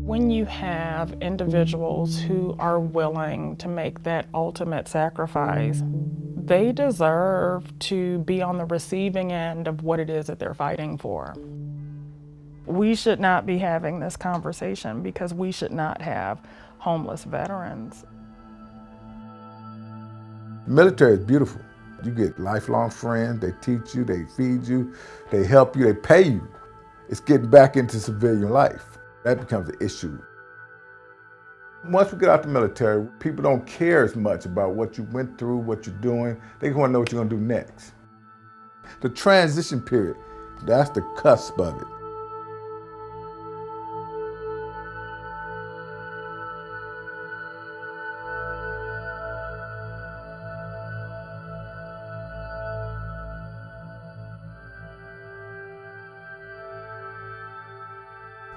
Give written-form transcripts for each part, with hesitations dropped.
When you have individuals who are willing to make that ultimate sacrifice, they deserve to be on the receiving end of what it is that they're fighting for. We should not be having this conversation because we should not have homeless veterans. Military is beautiful. You get lifelong friends, they teach you, they feed you, they help you, they pay you. It's getting back into civilian life. That becomes an issue. Once we get out the military, people don't care as much about what you went through, what you're doing. They want to know what you're going to do next. The transition period, that's the cusp of it.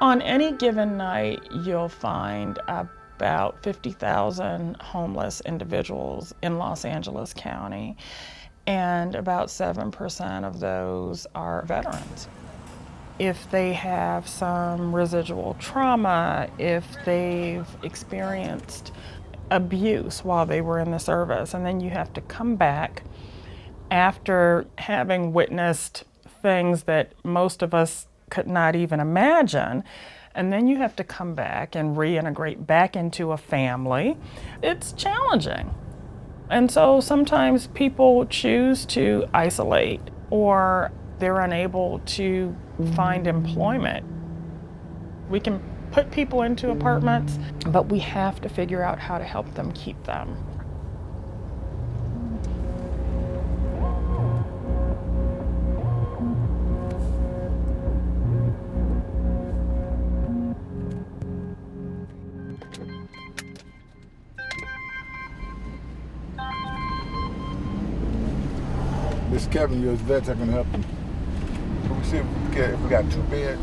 On any given night, you'll find about 50,000 homeless individuals in Los Angeles County, and about 7% of those are veterans. If they have some residual trauma, if they've experienced abuse while they were in the service, and then you have to come back after having witnessed things that most of us could not even imagine, and then you have to come back and reintegrate back into a family. It's challenging. And so sometimes people choose to isolate, or they're unable to find employment. We can put people into apartments, but we have to figure out how to help them keep them. Miss Kevin, U.S. vets, I can help you. Can we see if we got 2 beds?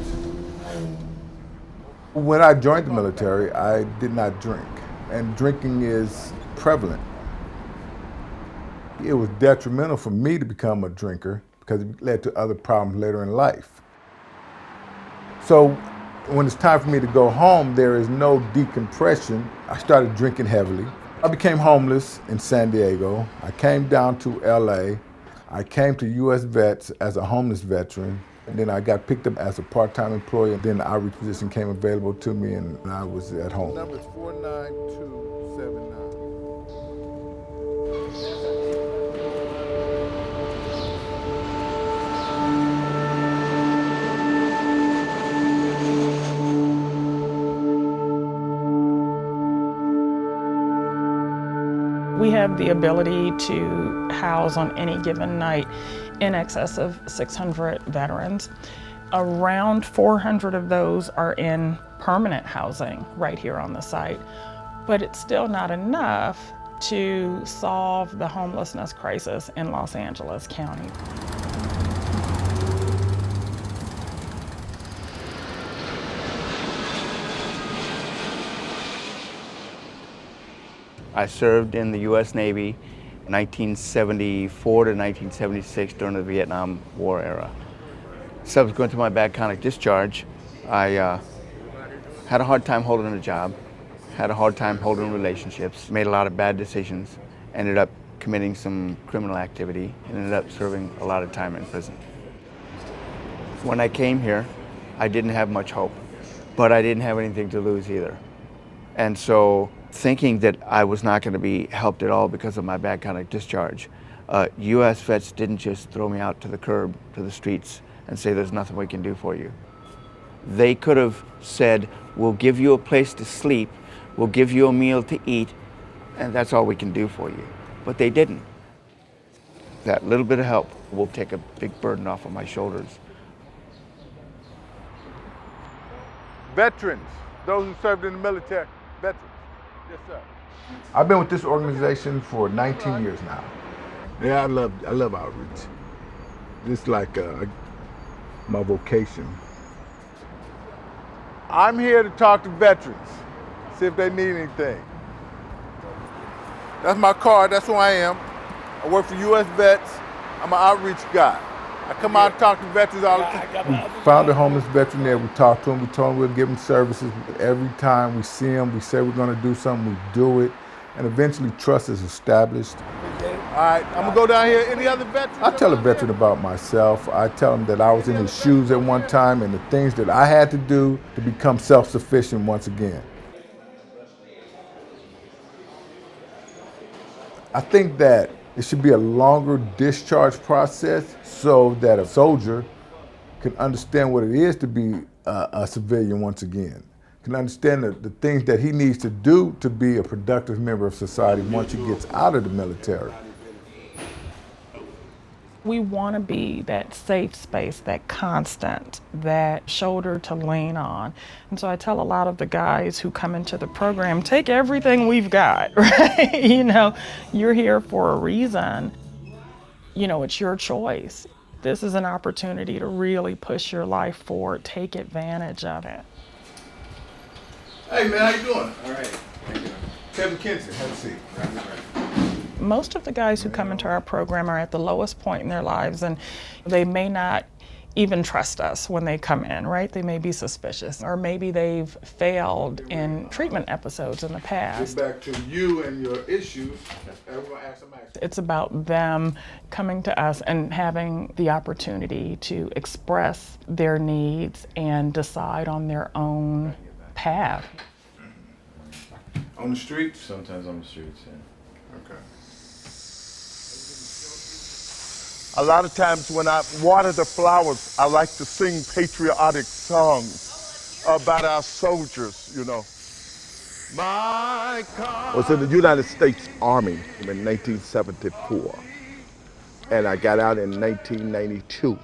When I joined the military, I did not drink, and drinking is prevalent. It was detrimental for me to become a drinker because it led to other problems later in life. So when it's time for me to go home, there is no decompression. I started drinking heavily. I became homeless in San Diego. I came down to LA. I came to U.S. Vets as a homeless veteran. And then I got picked up as a part-time employee, and then the outreach position came available to me, and I was at home. Number is 49279. We have the ability to house on any given night in excess of 600 veterans. Around 400 of those are in permanent housing right here on the site, but it's still not enough to solve the homelessness crisis in Los Angeles County. I served in the U.S. Navy 1974 to 1976 during the Vietnam War era. Subsequent to my bad conduct discharge, I had a hard time holding a job, had a hard time holding relationships, made a lot of bad decisions, ended up committing some criminal activity, and ended up serving a lot of time in prison. When I came here, I didn't have much hope, but I didn't have anything to lose either. And so, thinking that I was not going to be helped at all because of my bad conduct discharge, U.S. Vets didn't just throw me out to the curb, to the streets, and say there's nothing we can do for you. They could have said, we'll give you a place to sleep, we'll give you a meal to eat, and that's all we can do for you. But they didn't. That little bit of help will take a big burden off of my shoulders. Veterans, those who served in the military, veterans. Yes, sir. I've been with this organization for 19 years now. Yeah, I love outreach. It's like my vocation. I'm here to talk to veterans, see if they need anything. That's my card, that's who I am. I work for U.S. Vets. I'm an outreach guy. I come out and talk to veterans all the time. We found a homeless veteran there. We talked to him. We told him we'll give him services. Every time we see him, we say we're going to do something. We do it. And eventually trust is established. All right, I'm going to go down here. Any other veterans? I tell a veteran about myself. I tell him that I was in his shoes at one time and the things that I had to do to become self-sufficient once again. I think that it should be a longer discharge process so that a soldier can understand what it is to be a civilian once again, can understand the things that he needs to do to be a productive member of society once he gets out of the military. We want to be that safe space, that constant, that shoulder to lean on. And so I tell a lot of the guys who come into the program, take everything we've got, right? You know, you're here for a reason. You know, it's your choice. This is an opportunity to really push your life forward. Take advantage of it. Hey man, how you doing? All right. Thank you. Kevin Kinsey, have a seat. Most of the guys who come into our program are at the lowest point in their lives, and they may not even trust us when they come in, right? They may be suspicious, or maybe they've failed in treatment episodes in the past. Get back to you and your issues. It's about them coming to us and having the opportunity to express their needs and decide on their own path. On the streets? Sometimes on the streets, yeah. Okay. A lot of times when I water the flowers, I like to sing patriotic songs about our soldiers, you know. I was in the United States Army in 1974, and I got out in 1992.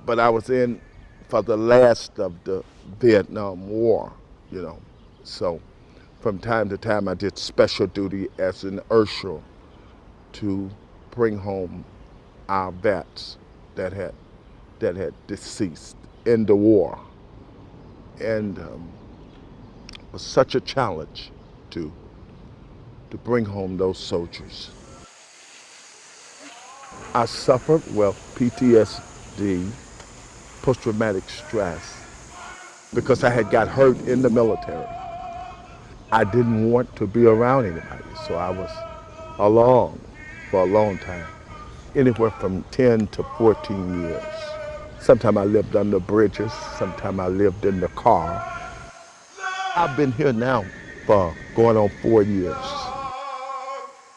But I was in for the last of the Vietnam War, you know. So from time to time, I did special duty as an usher to bring home our vets that had deceased in the war, and it was such a challenge to bring home those soldiers. I suffered, PTSD, post-traumatic stress, because I had got hurt in the military. I didn't want to be around anybody, so I was alone for a long time. Anywhere from 10 to 14 years. Sometimes I lived under bridges, sometimes I lived in the car. I've been here now for going on 4 years.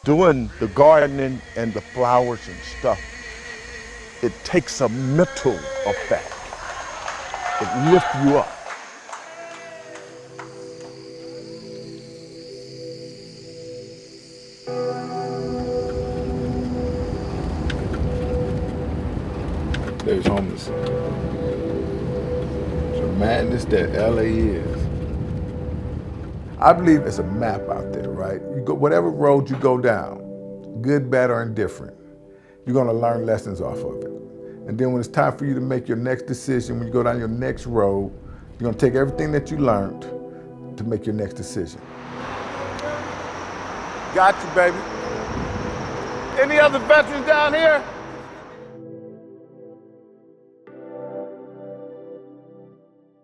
Doing the gardening and the flowers and stuff, it takes a mental effect. It lifts you up. There's homeless. It's a madness that LA is. I believe it's a map out there, right? You go whatever road you go down, good, bad, or indifferent, you're gonna learn lessons off of it. And then when it's time for you to make your next decision, when you go down your next road, you're gonna take everything that you learned to make your next decision. Got you, baby. Any other veterans down here?